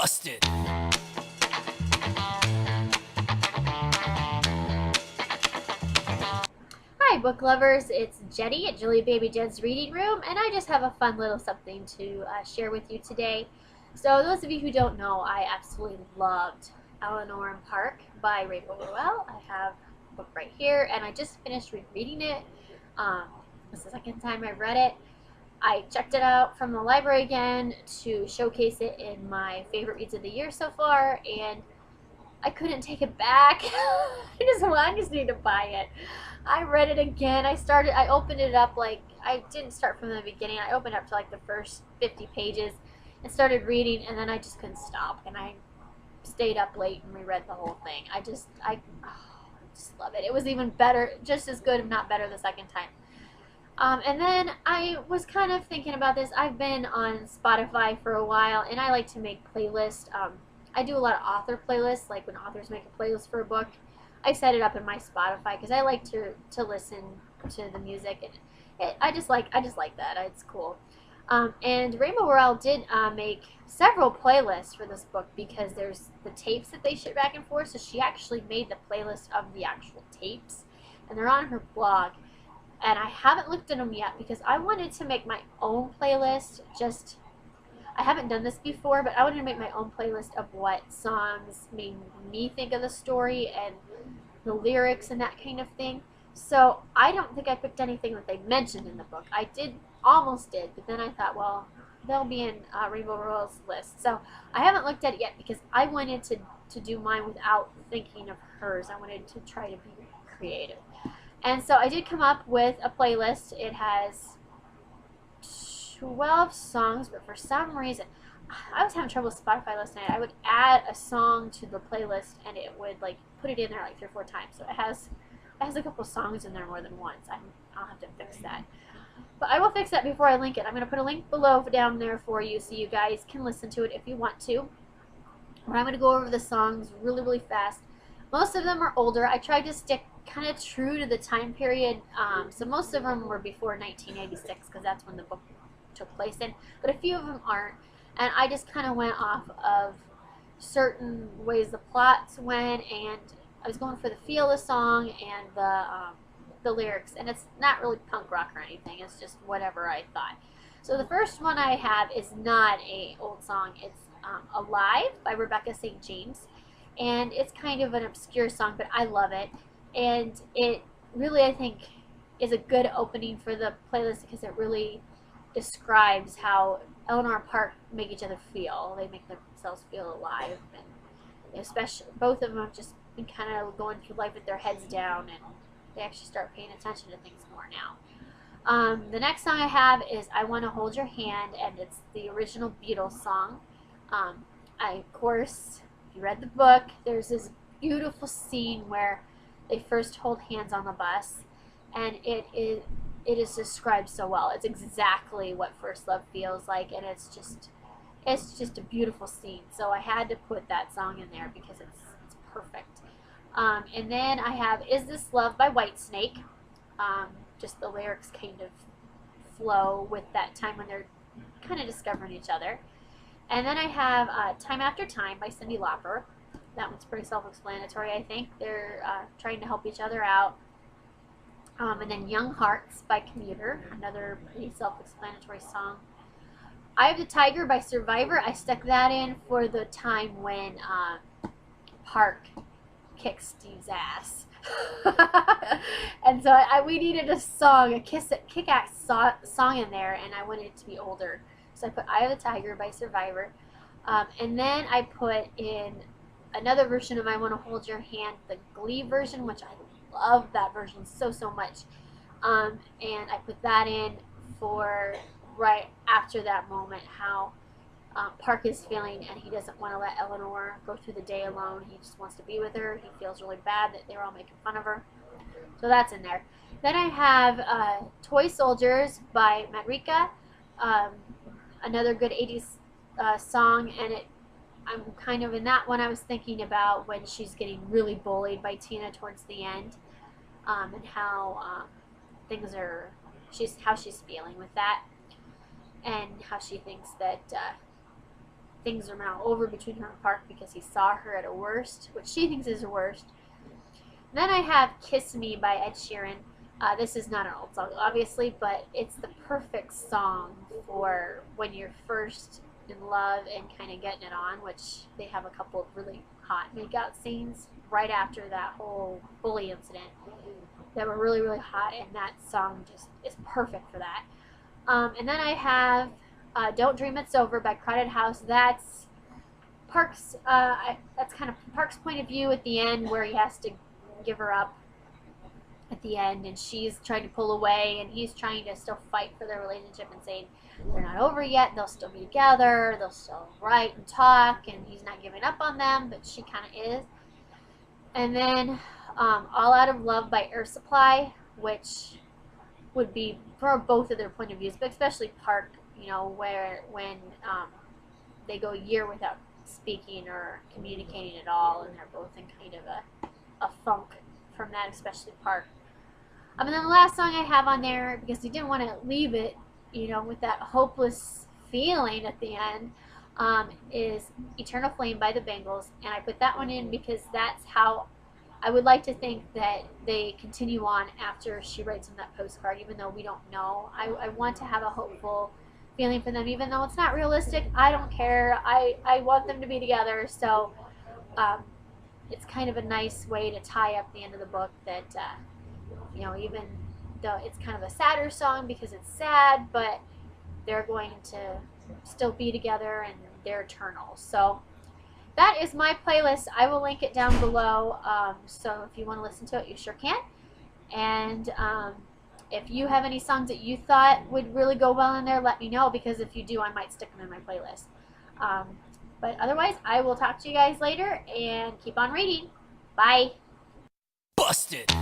busted. Hi book lovers, it's Jenny at Juliababyjen's Reading Room, and I just have a fun little something to share with you today. So those of you who don't know, I absolutely loved Eleanor and Park by Rainbow Rowell. I have the book right here, and I just finished rereading it. This is the second time I read it. I checked it out from the library again to showcase it in my favorite reads of the year so far, and I couldn't take it back. I just need to buy it. I read it again. I opened it up, like, I didn't start from the beginning. I opened up to like the first 50 pages and started reading, and then I just couldn't stop. And I stayed up late and reread the whole thing. I just love it. It was even better, just as good, if not better, the second time. And then I was kind of thinking about this. I've been on Spotify for a while, and I like to make playlists. I do a lot of author playlists, like when authors make a playlist for a book. I set it up in my Spotify because I like to listen to the music, and I just like that. It's cool. And Rainbow Rowell did make several playlists for this book because there's the tapes that they ship back and forth. So she actually made the playlist of the actual tapes, and they're on her blog. And I haven't looked at them yet because I wanted to make my own playlist. I haven't done this before, but I wanted to make my own playlist of what songs made me think of the story and the lyrics and that kind of thing. So I don't think I picked anything that they mentioned in the book. I almost did, but then I thought, well, they'll be in Rainbow Rowell's list. So I haven't looked at it yet because I wanted to do mine without thinking of hers. I wanted to try to be creative. And so I did come up with a playlist. It has 12 songs, but for some reason, I was having trouble with Spotify last night. I would add a song to the playlist, and it would like put it in there like 3 or 4 times. So it has a couple songs in there more than once. I'll have to fix that. But I will fix that before I link it. I'm going to put a link below down there for you so you guys can listen to it if you want to. But I'm going to go over the songs really, really fast. Most of them are older. I tried to stick kind of true to the time period. So most of them were before 1986 because that's when the book took place in. But a few of them aren't. And I just kind of went off of certain ways the plots went, and I was going for the feel of the song and the lyrics. And it's not really punk rock or anything. It's just whatever I thought. So the first one I have is not an old song. It's Alive by Rebecca St. James. And it's kind of an obscure song, but I love it. And it really, I think, is a good opening for the playlist because it really describes how Eleanor and Park make each other feel. They make themselves feel alive, and especially both of them have just been kind of going through life with their heads down, and they actually start paying attention to things more now. The next song I have is I Want to Hold Your Hand, and it's the original Beatles song. Of course, if you read the book, there's this beautiful scene where they first hold hands on the bus, and it is described so well. It's exactly what first love feels like, and it's just a beautiful scene. So I had to put that song in there because it's perfect. And then I have Is This Love by Whitesnake. Just the lyrics kind of flow with that time when they're kind of discovering each other. And then I have Time After Time by Cyndi Lauper. That one's pretty self-explanatory, I think. They're trying to help each other out. And then Young Hearts by Commuter, another pretty self-explanatory song. Eye of the Tiger by Survivor. I stuck that in for the time when Park kicked Steve's ass. And so we needed a song, a kick-ass song in there, and I wanted it to be older. So I put Eye of the Tiger by Survivor. And then I put in another version of I Want to Hold Your Hand, the Glee version, which I love that version so much. And I put that in for right after that moment, how Park is feeling, and he doesn't want to let Eleanor go through the day alone. He just wants to be with her. He feels really bad that they're all making fun of her. So that's in there. Then I have Toy Soldiers by Madrika, another good 80s song, and I'm kind of in that one. I was thinking about when she's getting really bullied by Tina towards the end, and how how she's feeling with that, and how she thinks that things are now over between her and Park because he saw her at her worst, which she thinks is her worst. And then I have Kiss Me by Ed Sheeran. This is not an old song, obviously, but it's the perfect song for when you're first in love and kind of getting it on, which they have a couple of really hot makeout scenes right after that whole bully incident that were really, really hot, and that song just is perfect for that. And then I have Don't Dream It's Over by Crowded House. That's Park's, that's kind of Park's point of view at the end, where he has to give her up at the end, and she's trying to pull away, and he's trying to still fight for their relationship and saying they're not over yet, they'll still be together, they'll still write and talk, and he's not giving up on them, but she kind of is. And then All Out of Love by Air Supply, which would be for both of their point of views, but especially Park, you know, where when they go a year without speaking or communicating at all, and they're both in kind of a funk from that, especially Park. And then the last song I have on there, because he didn't want to leave it, you know, with that hopeless feeling at the end, is Eternal Flame by the Bangles. And I put that one in because that's how I would like to think that they continue on after she writes him that postcard, even though we don't know. I want to have a hopeful feeling for them, even though it's not realistic. I don't care. I want them to be together. So it's kind of a nice way to tie up the end of the book that, you know, even though it's kind of a sadder song because it's sad, but they're going to still be together and they're eternal. So that is my playlist. I will link it down below. So if you want to listen to it, you sure can. And if you have any songs that you thought would really go well in there, let me know, because if you do, I might stick them in my playlist. But otherwise, I will talk to you guys later, and keep on reading. Bye. Busted.